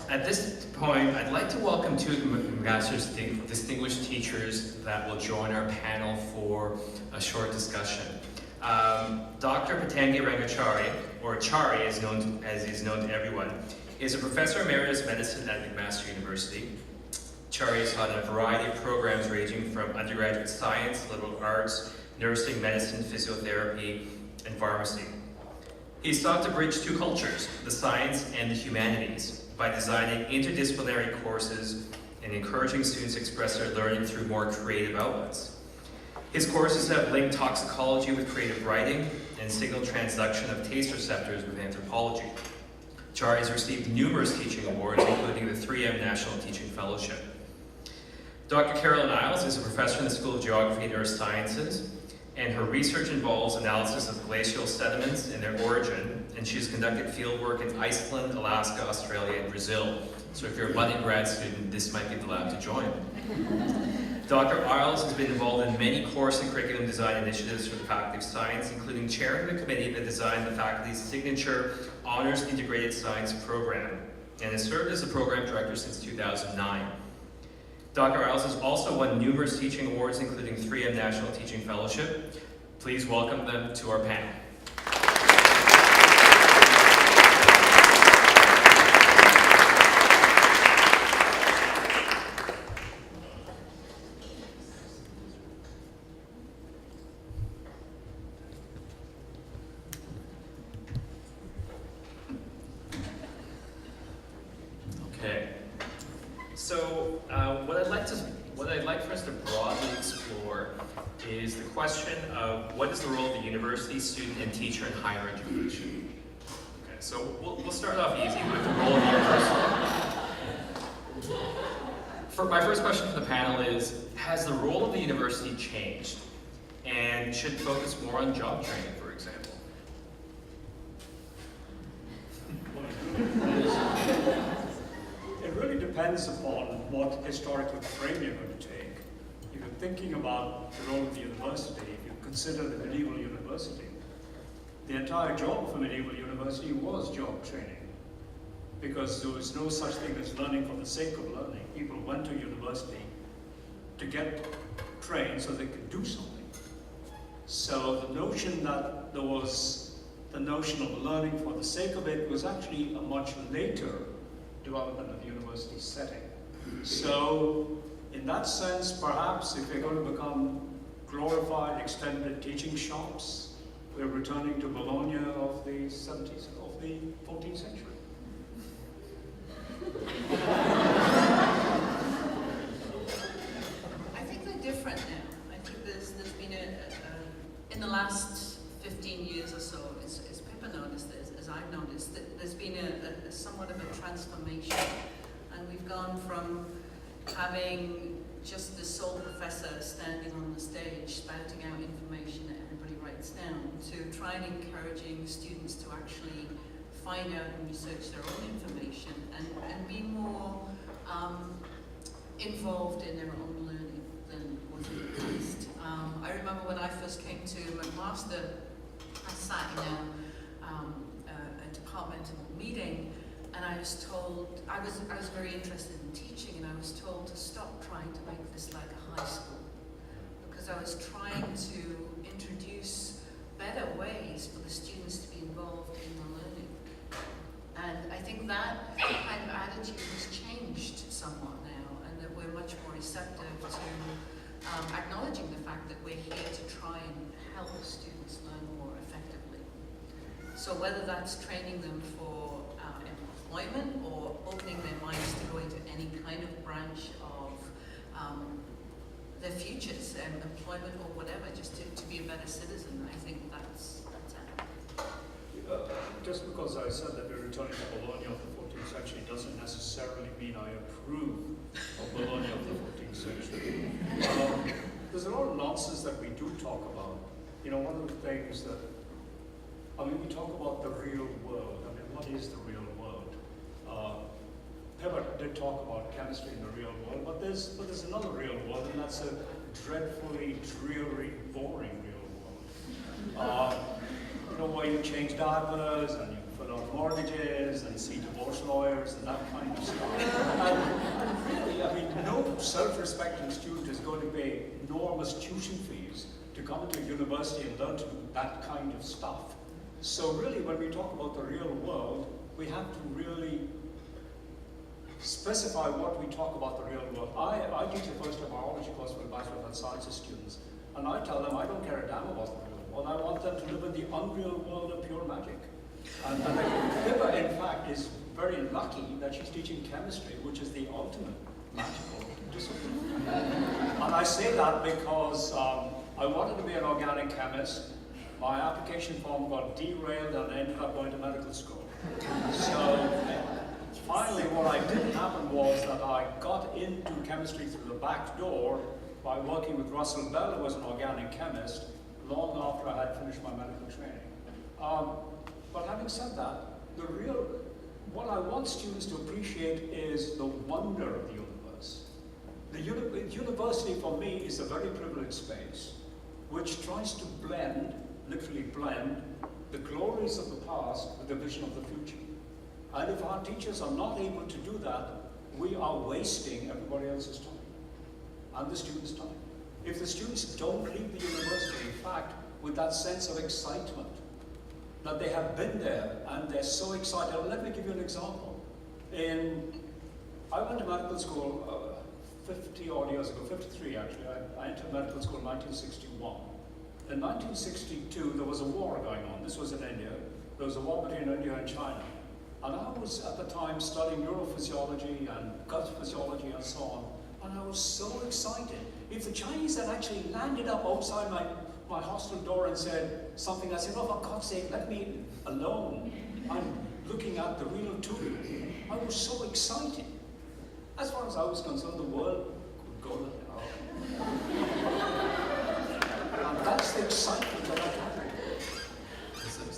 At this point, I'd like to welcome two Master's distinguished teachers that will join our panel for a short discussion. Dr. Patangi Rangachari, or Chari as he's known to everyone, is a Professor Emeritus of Medicine at McMaster University. Chari has taught in a variety of programs ranging from undergraduate science, liberal arts, nursing, medicine, physiotherapy, and pharmacy. He's sought to bridge two cultures, the science and the humanities, by designing interdisciplinary courses and encouraging students to express their learning through more creative outlets. His courses have linked toxicology with creative writing and signal transduction of taste receptors with anthropology. Chari has received numerous teaching awards, including the 3M National Teaching Fellowship. Dr. Carolyn Isles is a professor in the School of Geography and Earth Sciences, and her research involves analysis of glacial sediments and their origin, and she's conducted field work in Iceland, Alaska, Australia, and Brazil. So if you're a budding grad student, this might be the lab to join. Dr. Isles has been involved in many course and curriculum design initiatives for the Faculty of Science, including chairing the committee that designed the faculty's signature Honors Integrated Science program, and has served as the program director since 2009. Dr. Isles has also won numerous teaching awards, including 3M National Teaching Fellowship. Please welcome them to our panel. Okay. So what I'd like for us to broadly explore is the question of what is the role of the university, student, and teacher in higher education. Okay, so we'll start off easy with the role of the university. My first question for the panel is, has the role of the university changed? And should it focus more on job training, for example? It really depends upon what historical frame you're going to take. If you're thinking about the role of the university, if you consider the medieval university, the entire job of a medieval university was job training, because there was no such thing as learning for the sake of learning. People went to university to get trained so they could do something. So the notion that there was the notion of learning for the sake of it was actually a much later development of the university setting. So in that sense, perhaps if we're going to become glorified extended teaching shops, we're returning to Bologna of the 70s, of the 14th century. I think they're different now. I think there's been in the last 15 years or so, as Pippa noticed, as I've noticed, that there's been a somewhat of a transformation, and we've gone from having just the sole professor standing on the stage spouting out information that everybody writes down, to trying encouraging students to actually find out and research their own information and be more involved in their own learning than was in the past. I remember when I first came to McMaster, I sat in a departmental meeting, and I was told, I was very interested in teaching, and I was told to stop trying to make this like a high school, because I was trying to introduce better ways for the students to be involved in the learning. And I think that kind of attitude has changed somewhat now, and that we're much more receptive to acknowledging the fact that we're here to try and help students learn more effectively. So whether that's training them for employment or opening their minds to go into any kind of branch of their futures, employment or whatever, just to be a better citizen, I think that's it. Just because I said that we're returning to Bologna of the 14th century doesn't necessarily mean I approve of Bologna of the 14th century. There's a lot of nonsense that we do talk about. You know, one of the things that, we talk about the real world. What is the real world? Pepper did talk about chemistry in the real world, but there's another real world, and that's a dreadfully dreary, boring real world. Where you change diapers, and you fill out mortgages, and see divorce lawyers, squares and that kind of stuff. And really, I mean, no self-respecting student is going to pay enormous tuition fees to come into a university and learn to do that kind of stuff. So really, when we talk about the real world, we have to really specify what we talk about the real world. I teach a first-year biology course for Bachelor of Health Sciences students, and I tell them I don't care a damn about the real world. I want them to live in the unreal world of pure magic. And Pippa, in fact, is very lucky that she's teaching chemistry, which is the ultimate magical discipline. And I say that because I wanted to be an organic chemist. My application form got derailed and I ended up going to medical school. So finally, what I did happen was that I got into chemistry through the back door by working with Russell Bell, who was an organic chemist, long after I had finished my medical training. But having said that, what I want students to appreciate is the wonder of the universe. The university for me is a very privileged space, which tries to blend, literally blend, the glories of the past with the vision of the future. And if our teachers are not able to do that, we are wasting everybody else's time and the students' time. If the students don't leave the university, in fact, with that sense of excitement, that they have been there and they're so excited. Let me give you an example. I went to medical school 50 odd years ago, 53 actually. I entered medical school in 1961. In 1962, there was a war going on. This was in India. There was a war between India and China. And I was at the time studying neurophysiology and gut physiology and so on. And I was so excited. If the Chinese had actually landed up outside my hostel door and said something, I said, oh, for God's sake, let me alone. I'm looking at the real tool. I was so excited. As far as I was concerned, the world could go to hell. And that's the excitement that I had.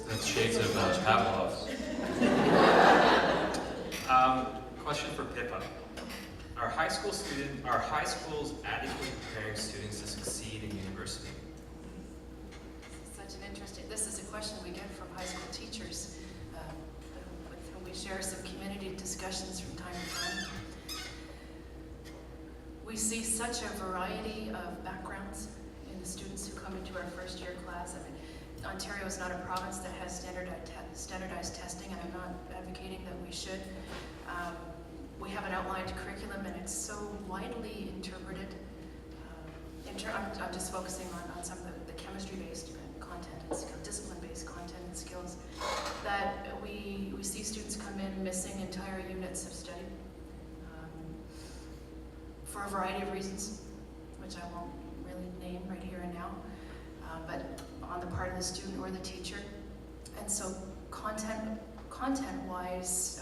That's shades of Pavlov. Question for Pippa. Are high schools adequately preparing students to succeed in university? This is a question we get from high school teachers with whom we share some community discussions from time to time. We see such a variety of backgrounds in the students who come into our first year class. I mean, Ontario is not a province that has standardized testing, and I'm not advocating that we should. We have an outlined curriculum, and it's so widely interpreted. I'm just focusing on some of the chemistry-based content and skill, discipline-based content and skills, that we see students come in missing entire units of study for a variety of reasons, which I won't really name right here and now, but on the part of the student or the teacher. And so content-wise,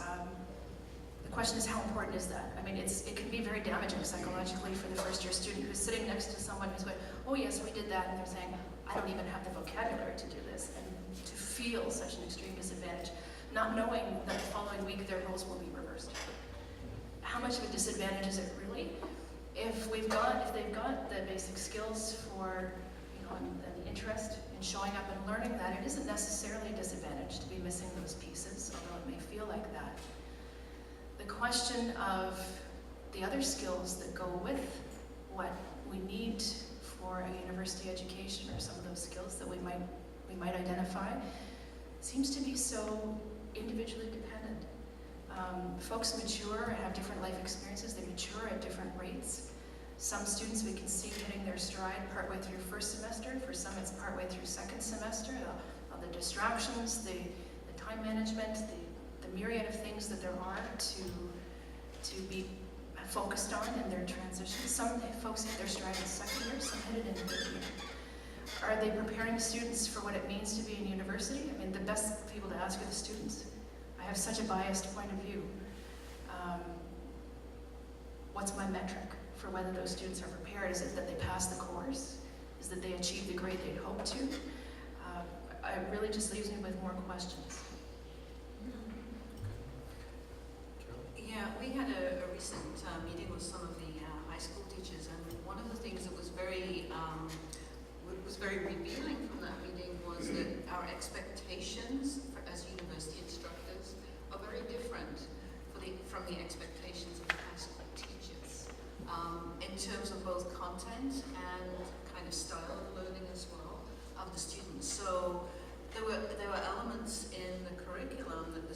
the question is, how important is that? I mean, it can be very damaging psychologically for the first-year student who's sitting next to someone who's going, oh yes, we did that, and they're saying, I don't even have the vocabulary to do this, and to feel such an extreme disadvantage, not knowing that the following week their roles will be reversed. How much of a disadvantage is it really? If they've got the basic skills for, and the interest in showing up and learning that, it isn't necessarily a disadvantage to be missing those pieces, although it may feel like that. The question of the other skills that go with what we need for a university education, or some of those skills that we might identify, seems to be so individually dependent. Folks mature and have different life experiences. They mature at different rates. Some students we can see hitting their stride partway through first semester. For some, it's partway through second semester. The distractions, the time management, the myriad of things that there are to be focused on in their transition. Some folks hit their stride in second year, some hit it in third year. Are they preparing students for what it means to be in university? I mean, the best people to ask are the students. I have such a biased point of view. What's my metric for whether those students are prepared? Is it that they pass the course? Is that they achieve the grade they'd hope to? It really just leaves me with more questions. Yeah, we had a recent meeting with some of the high school teachers, and one of the things that was very revealing from that meeting was that our expectations as university instructors are very different for the from the expectations of the high school teachers in terms of both content and kind of style of learning as well of the students. So there were elements in the curriculum that the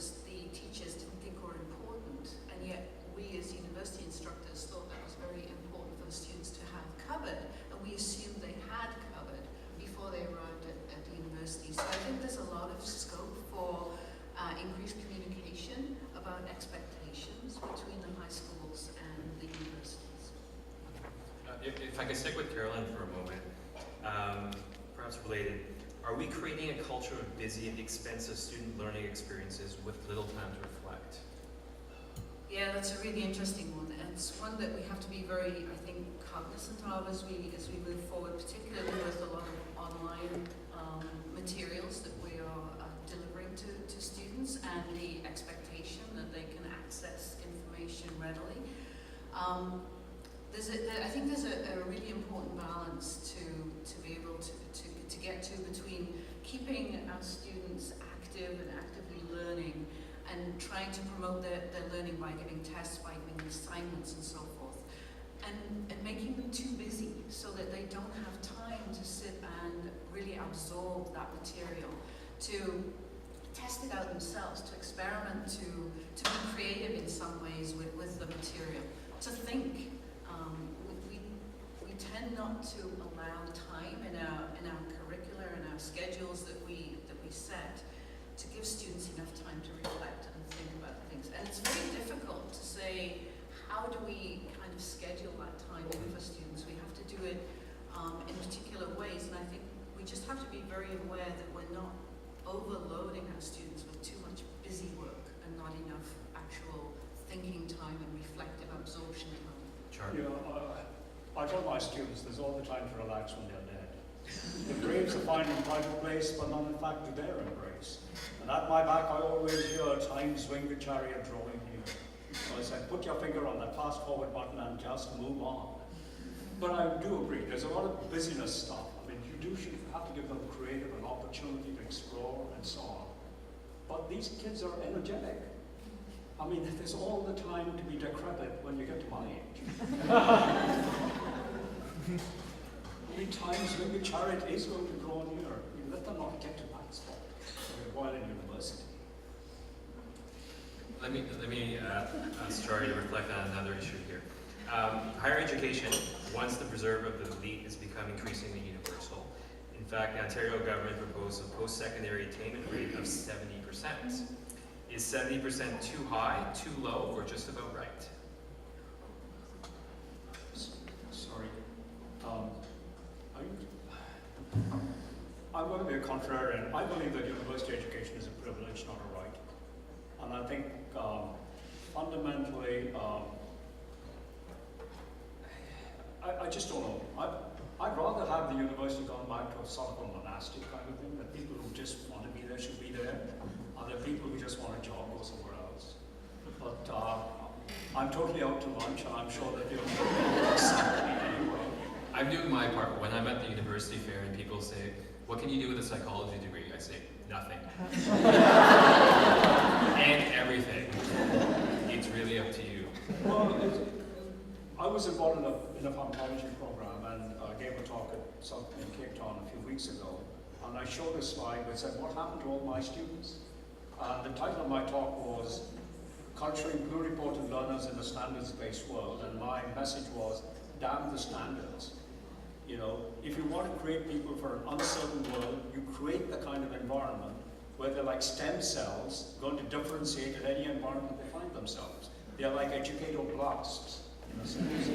teachers didn't think were important, and yet we as university instructors thought that was very important for the students to have covered, and we assumed they had covered before they arrived at the university. So I think there's a lot of scope for increased communication about expectations between the high schools and the universities. If I could stick with Carolyn for a moment, perhaps related, are we creating a culture of busy and expensive student learning experiences with little time to reflect? Yeah, that's a really interesting one, and it's one that we have to be very, I think, cognizant of as we move forward, particularly with a lot of online materials that we are delivering to students, and the expectation that they can access information readily. I think there's a really important balance to be able to get to between keeping our students active and actively learning and trying to promote their learning by giving tests, by giving assignments and so forth, and making them too busy so that they don't have time to sit and really absorb that material, to test it out themselves, to experiment, to be creative in some ways with the material, to think. We tend not to allow time in our curricula and our schedules that we set to give students enough time to reflect and think about things. And it's very difficult to say, how do we kind of schedule that time in for students? We have to do it in particular ways, and I think we just have to be very aware that we're not overloading our students with too much busy work and not enough actual thinking time and reflective absorption time. Charlie? I tell my students there's all the time to relax when they're dead. The graves are fine in private place, but not in fact to their embrace. And at my back I always hear time swing the chariot drawing near. So I said, put your finger on that fast forward button and just move on. But I do agree, there's a lot of busyness stuff. I mean, you should have to give them creative an opportunity to explore and so on. But these kids are energetic. I mean, there's all the time to be decrepit when you get to my age. Many times when the chariot is going to draw near, you let them not get to that spot while in university. Let me ask Charlie to reflect on another issue here. Higher education, once the preserve of the elite, is becoming increasingly universal. In fact, the Ontario government proposed a post-secondary attainment rate of 70%. Is 70% too high, too low, or just about right? Sorry. I'm going to be a contrarian. I believe that university education is a privilege, not a right. And I think fundamentally, I just don't know. I'd rather have the university gone back to a sort of a monastic kind of thing, that people who just want to be there should be there. Other people who just want a job go somewhere else. But I'm totally out to lunch, and I'm sure that you'll I'm doing my part. When I'm at the university fair and people say, what can you do with a psychology degree? I say, nothing. And everything. It's really up to you. Well, I was involved in a pharmacology program and gave a talk in Cape Town a few weeks ago. And I showed a slide which said, what happened to all my students? The title of my talk was Culturing Pluripotent Learners in a Standards-Based World, and my message was, damn the standards. You know, if you want to create people for an uncertain world, you create the kind of environment where they're like stem cells going to differentiate in any environment they find themselves. They're like educatoblasts, in a sense.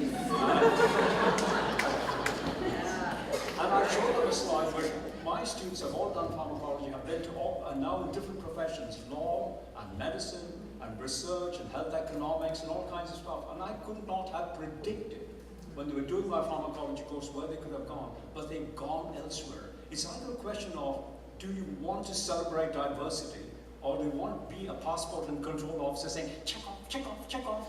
And I showed them a slide where my students have all done pharmacology, have been to all, and now in different professions, law and medicine and research and health economics and all kinds of stuff. And I could not have predicted when they were doing my pharmacology course where they could have gone, but they've gone elsewhere. It's either a question of, do you want to celebrate diversity, or do you want to be a passport and control officer saying, check off, check off, check off?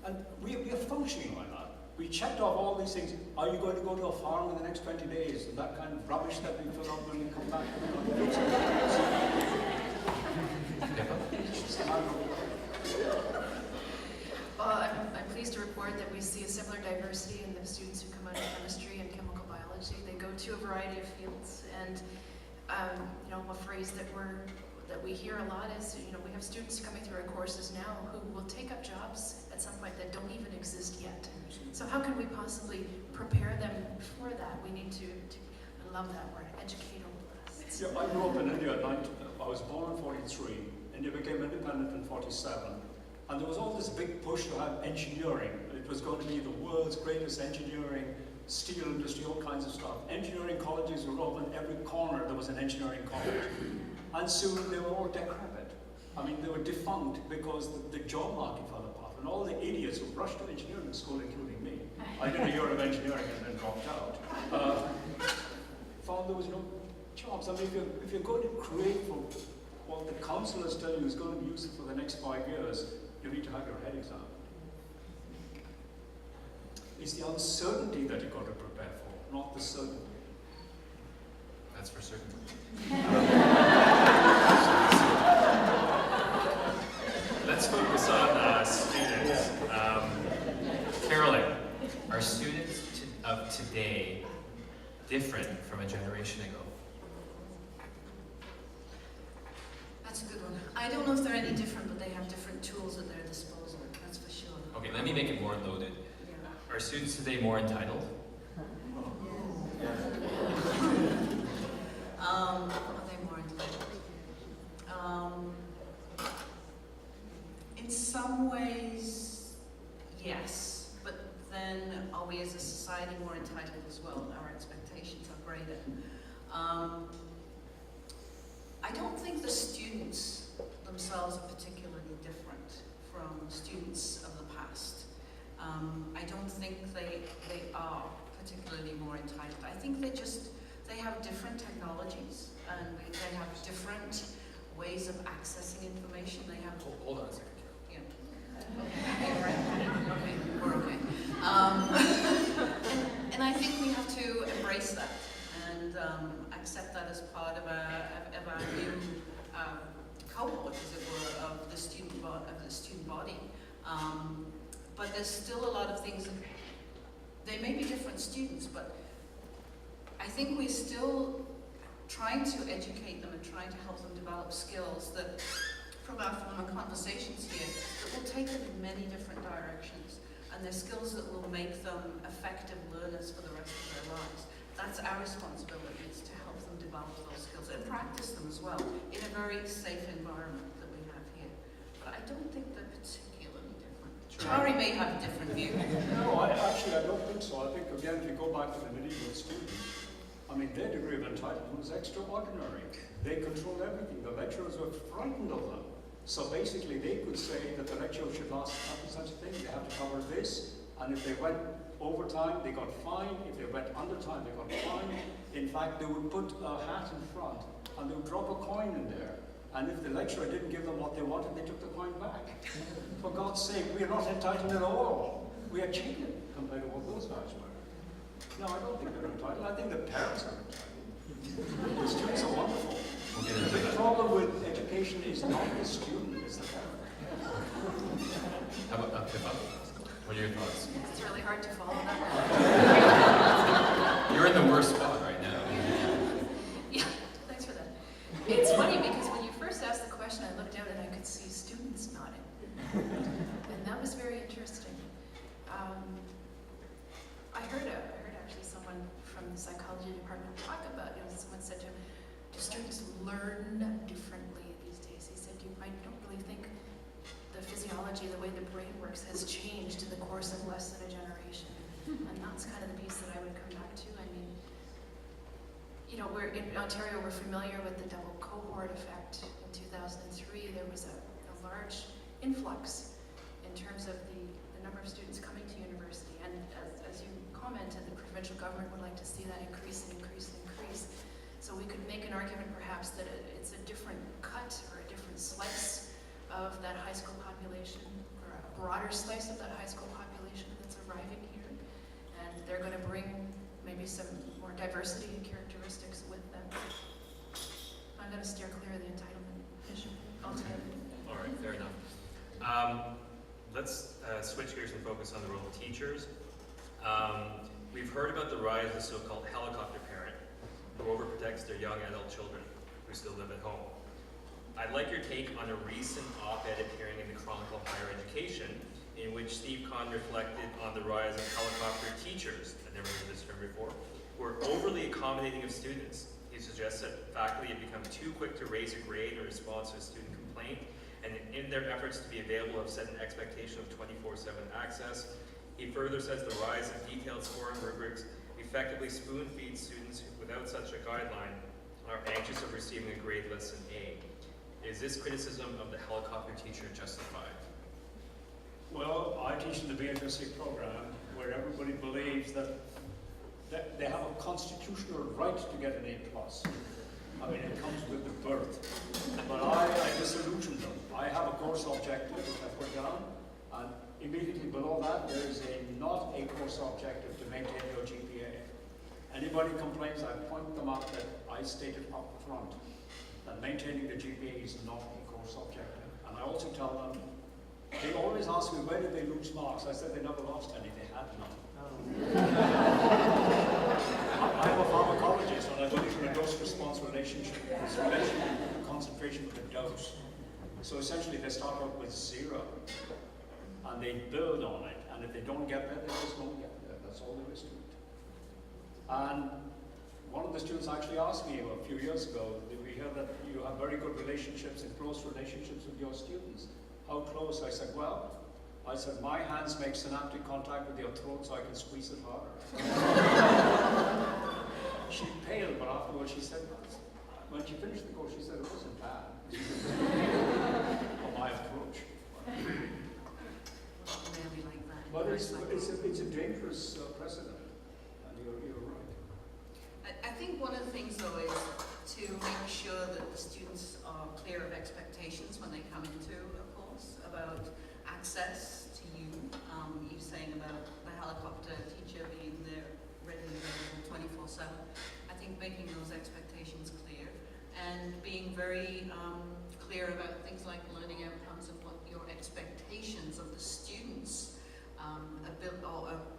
And we are functioning like that. We checked off all these things. Are you going to go to a farm in the next 20 days? And that kind of rubbish that we fill up when we come back. We're going to do something else. board that we see a similar diversity in the students who come out of chemistry and chemical biology. They go to a variety of fields, and you know, a phrase that we hear a lot is, you know, we have students coming through our courses now who will take up jobs at some point that don't even exist yet. So how can we possibly prepare them for that? We need to I love that word, educate them. Yeah, I grew up in India. I was born in 43. India became independent in 47. And there was all this big push to have engineering. It was going to be the world's greatest engineering, steel industry, all kinds of stuff. Engineering colleges were open. Every corner there was an engineering college. And soon they were all decrepit. I mean, they were defunct because the job market fell apart. And all the idiots who rushed to engineering school, including me, I did a year of engineering and then dropped out, found there was no jobs. I mean, if you're going to create for what the councillors tell you is going to be useful for the next 5 years, you need to have your head examined. It's the uncertainty that you've got to prepare for, not the certainty. That's for certain. Let's focus on students. Carolyn, are students of today different from a generation ago? That's a good one. I don't know if they're any different, but they have different tools at their disposal, that's for sure. Okay, let me make it more loaded. Yeah. Are students today more entitled? Are they more entitled? In some ways, yes. But then, are we as a society more entitled as well? Our expectations are greater. I don't think the students themselves are particularly different from students of the past. I don't think they are particularly more entitled. I think they have different technologies, and they have different ways of accessing information. They have. Hold on a second. Yeah. Okay, right. Okay, we're okay. And I think we have to embrace that and accept that as part of our new cohort, as it were, of the student body. But there's still a lot of things that they may be different students, but I think we're still trying to educate them and trying to help them develop skills that, from our former conversations here, that will take them in many different directions, and they're skills that will make them effective learners for the rest of their lives. That's our responsibility, is to help them develop those skills and practice them as well in a very safe environment that we have here. But I don't think they're particularly different. Chari may have a different view. No, I don't think so. I think, again, if you go back to the medieval students, I mean, their degree of entitlement was extraordinary. They controlled everything. The lecturers were frightened of them. So basically, they could say that the lecture should last such a thing. They have to cover this, and if they went overtime, they got fined. If they went undertime, they got fined. In fact, they would put a hat in front, and they would drop a coin in there. And if the lecturer didn't give them what they wanted, they took the coin back. For God's sake, we are not entitled at all. We are cheated compared to what those guys were. No, I don't think they're entitled. I think the parents are entitled. The students are wonderful. The big problem with education is not the student, it's the parent. How about Pippa? What are your thoughts? It's really hard to follow that. You're in the worst spot right now. Yeah, thanks for that. It's funny because when you first asked the question, I looked out and I could see students nodding. And that was very interesting. I heard actually someone from the psychology department talk about, someone said to him, do students learn differently these days? He said, I don't really think the physiology, the way the brain works has changed in the course of less than a generation. And that's kind of the piece that I would come back to. I mean, we're in Ontario, we're familiar with the double cohort effect. In 2003, there was a large influx in terms of the number of students coming to university. And as you commented, the provincial government would like to see that increase and increase and increase. So we could make an argument perhaps that it's a different cut or a different slice of that high school population, or a broader slice of that high school population that's arriving here. And they're going to bring maybe some more diversity and characteristics with them. I'm going to steer clear of the entitlement issue altogether. All right, fair enough. let's switch gears and focus on the role of teachers. We've heard about the rise of the so-called helicopter parent who overprotects their young adult children who still live at home. I'd like your take on a recent op-ed appearing in the Chronicle of Higher Education, in which Steve Kahn reflected on the rise of helicopter teachers, I've never heard this term before, who are overly accommodating of students. He suggests that faculty have become too quick to raise a grade or response to a student complaint, and in their efforts to be available have set an expectation of 24/7 access. He further says the rise of detailed scoring rubrics effectively spoon-feed students who, without such a guideline, are anxious of receiving a grade less than A. Is this criticism of the helicopter teacher justified? Well, I teach in the BFSC program where everybody believes that they have a constitutional right to get an A+. I mean, it comes with the birth. But I disillusion them. I have a course objective which I put down, and immediately below that there is not a course objective to maintain your GPA. Anybody complains, I point them out that I stated up front that maintaining the GPA is not a course objective. And I also tell them, they always ask me, where did they lose marks? I said they never lost any, they had none. I'm a pharmacologist, and I believe in a dose-response relationship. It's relationship concentration with the dose. So essentially, they start out with 0, and they build on it. And if they don't get there, they just don't get there. That's all there is to it. And one of the students actually asked me a few years ago, did we hear that you have very good relationships and close relationships with your students? How close? I said, well, my hands make synaptic contact with your throat so I can squeeze it harder. She paled, but afterwards she said, when she finished the course, she said, it wasn't bad. For my approach. Really like that. But it's a dangerous precedent, and you're right. I think one of the things, though, is to make sure that the students are clear of expectations when they come into a course about access to you. You saying about the helicopter teacher being there, ready and available 24/7. I think making those expectations clear and being very clear about things like learning outcomes and what your expectations of the students'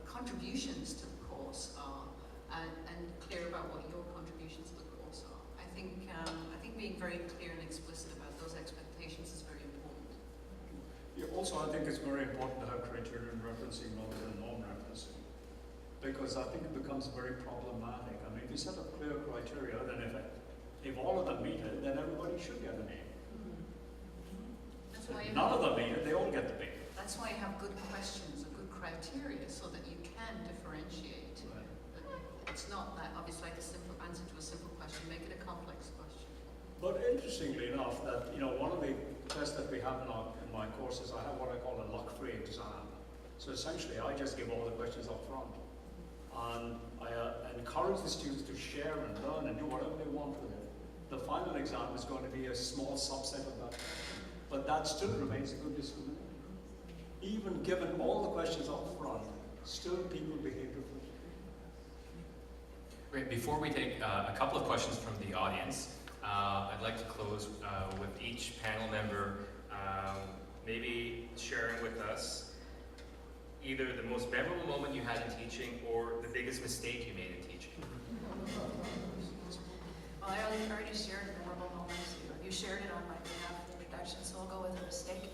contributions to the course are, and clear about what your contributions to the course are. I think being very clear and explicit about those expectations is very important. Yeah, also, I think it's very important to have criterion referencing rather than norm referencing, because I think it becomes very problematic. I mean, if you set up clear criteria, then if all of them meet it, then everybody should get an A. That's why If none of them meet it, they all get the B. That's why you have good questions or good criteria, so that you can differentiate. It's not that obviously like a simple answer to a simple question. Make it a complex question. But interestingly enough, that one of the tests that we have in my courses, I have what I call a luck-free exam. So essentially, I just give all the questions up front, and I encourage the students to share and learn and do whatever they want with it. The final exam is going to be a small subset of that, but that still remains a good discriminator. Even given all the questions up front, still people behave differently. Great. Before we take a couple of questions from the audience, I'd like to close with each panel member maybe sharing with us either the most memorable moment you had in teaching or the biggest mistake you made in teaching. Well, I already shared memorable moments. You shared it on my behalf in the introduction, so I'll go with a mistake.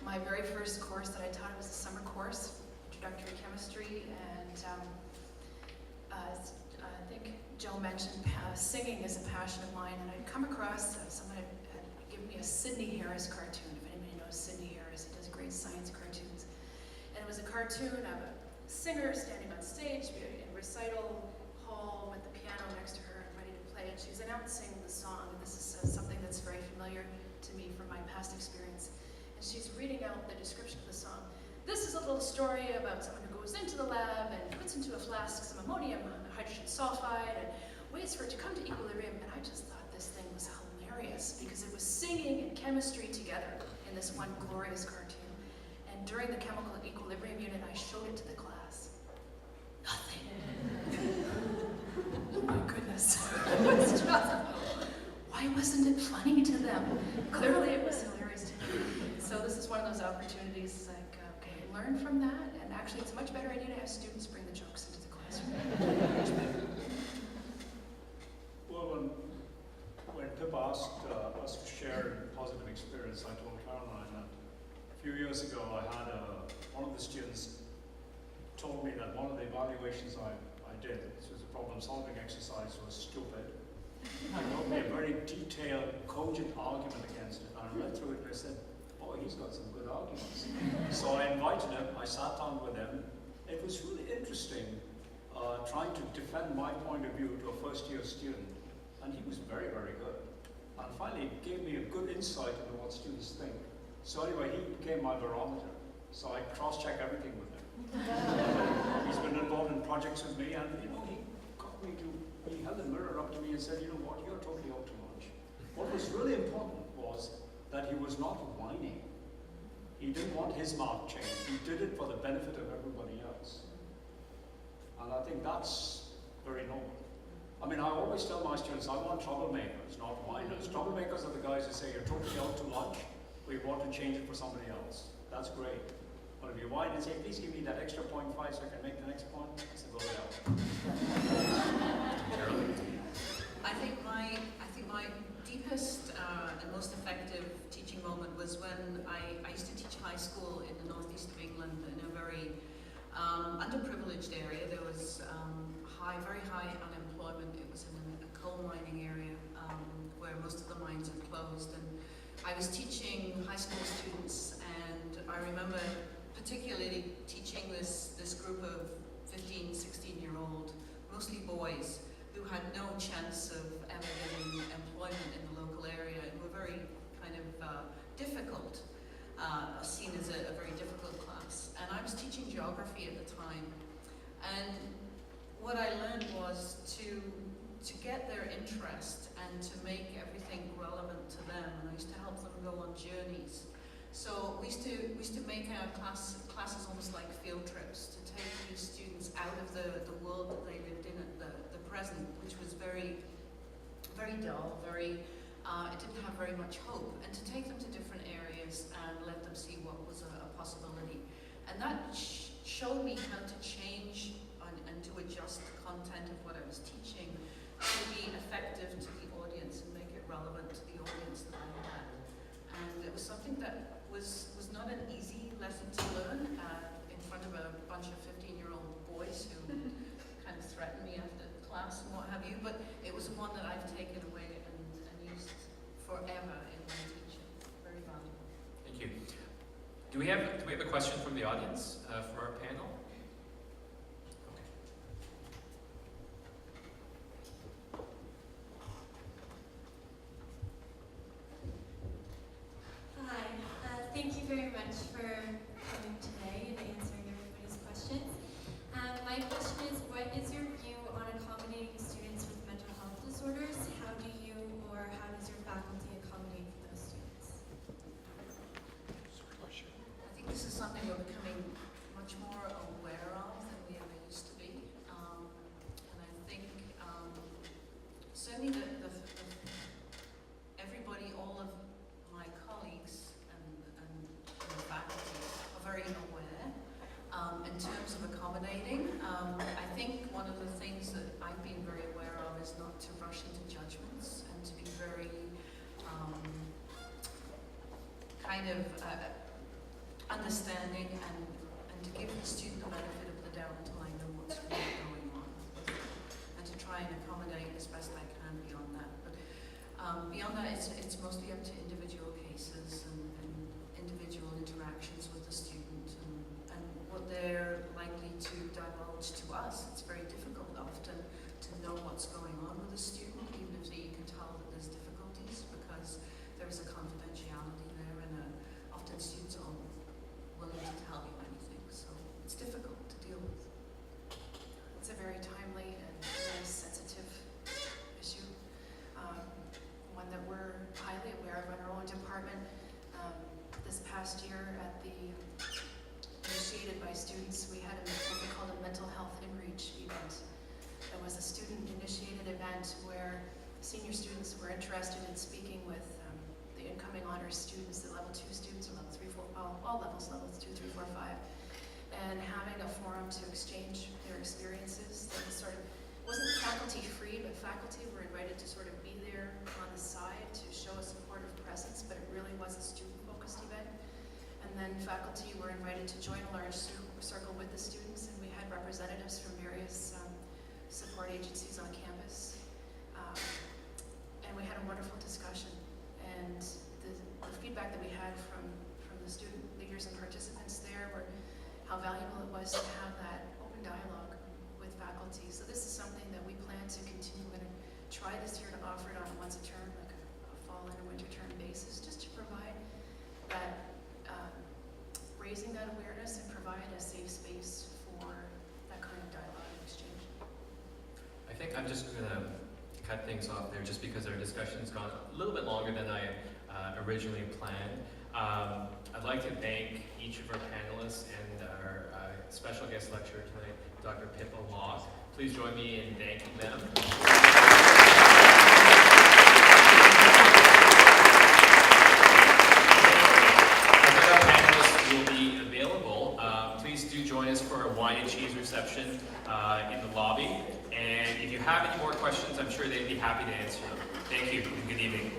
My very first course that I taught was a summer course, introductory chemistry, and I think Joe mentioned singing is a passion of mine, and I'd come across someone had given me a Sidney Harris cartoon. If anybody knows Sidney Harris, he does great science cartoons. And it was a cartoon of a singer standing on stage in recital hall with the piano next to her and ready to play, and she's announcing the song. And this is something that's very familiar to me from my past experience. And she's reading out the description of the song. This is a little story about someone who goes into the lab and puts into a flask some ammonium hydrogen sulfide and waits for it to come to equilibrium. And I just thought this thing was hilarious because it was singing and chemistry together in this one glorious cartoon. And during the chemical equilibrium unit, I showed it to the class. Nothing. Oh my goodness. Why wasn't it funny to them? Clearly it was hilarious to me. So this is one of those opportunities, like, okay, learn from that, and actually it's a much better idea to have students bring the jokes into the classroom. Well, when Pip asked us to share a positive experience, I told Caroline that a few years ago I had one of the students told me that one of the evaluations I did, this was a problem-solving exercise, was stupid. He wrote me a very detailed, cogent argument against it, and I read through it and I said, oh, he's got some good arguments. So I invited him, I sat down with him. It was really interesting trying to defend my point of view to a first-year student, and he was very, very good. And finally, it gave me a good insight into what students think. So anyway, he became my barometer. So I cross-check everything with him. He's been involved in projects with me, and he held a mirror up to me and said, you know what, you're totally out to lunch. What was really important was that he was not whining. He didn't want his mark changed. He did it for the benefit of everybody else. And I think that's very noble. I mean, I always tell my students, I want troublemakers, not whiners. Troublemakers are the guys who say, you're totally out to lunch, we want to change it for somebody else. That's great. But if you whine and say, please give me that extra 0.5 so I can make the next point, I say, go down. I think my deepest and most effective teaching moment was when I used to teach high school in the northeast of England in a very underprivileged area. There was very high unemployment. It was in a coal mining area where most of the mines had closed. And I was teaching high school students, and I remember particularly teaching this group of 15, 16-year-old, mostly boys, who had no chance of ever getting employment in the local area and were very kind of difficult, seen as a very difficult class. And I was teaching geography at the time. And what I learned was to get their interest and to make everything relevant to them. And I used to help them go on journeys. So we used to make our classes almost like field trips, to take these students out of the world that they lived in at the present, which was very, very dull, it didn't have very much hope, and to take them to different areas and let them see what was a possibility. And that showed me how to change and to adjust the content of what I was teaching to be effective to the audience and make it relevant to the audience that I had. And it was something that was not an easy lesson to learn in front of a bunch of 15-year-old boys who kind of threatened me after class and what have you, but it was one that I've taken away and used forever in my teaching. Very valuable. Thank you. Do we have a question from the audience for our panel? Okay. Hi, thank you very much for coming today and answering everybody's questions. My question is, what is your view on accommodating students with mental health disorders? How does your faculty accommodate those students? I think this is something we're becoming much more aware of than we ever used to be. And I think certainly everybody, all of my colleagues and faculty are very aware in terms of accommodating. I think one of the things that I've been very aware of is not to rush into judgments and to be very kind of understanding and to give the student the benefit of the doubt until I know what's really going on, and to try and accommodate as best I can beyond that. But beyond that, it's mostly up to individual cases and individual interactions with the student and what they're likely to divulge to us. It's very difficult often to know what's going on with a student, even if you can tell that there's difficulties, because there is a confidentiality there, and often students aren't willing to tell you anything, so it's difficult to deal with. It's a very timely and very sensitive issue, one that we're highly aware of in our own department. This past year at the initiated by students, we had what we called a mental health in-reach event. It was a student-initiated event where senior students were interested in speaking with the incoming honors students, the level 2 students or level 3, 4, all almost levels 2, 3, 4, 5, and having a forum to exchange their experiences. They sort of, it wasn't faculty free, but faculty were invited to sort of be there on the side to show a supportive presence, but it really was a student-focused event. And then faculty were invited to join a large circle with the students, and we had representatives from various support agencies on campus. And we had a wonderful discussion. And the feedback that we had from the student leaders and participants there were how valuable it was to have that open dialogue with faculty. So this is something that we plan to continue. We're going to try this year to offer it on once a term, like a fall and a winter term basis, just to provide that, raising that awareness and provide a safe space for that kind of dialogue and exchange. I think I'm just going to cut things off there just because our discussion's gone a little bit longer than I originally planned. I'd like to thank each of our panelists and our special guest lecturer tonight, Dr. Pippa Locke. Please join me in thanking them. Our panelists will be available. Please do join us for a wine and cheese reception in the lobby. And if you have any more questions, I'm sure they'd be happy to answer them. Thank you and good evening.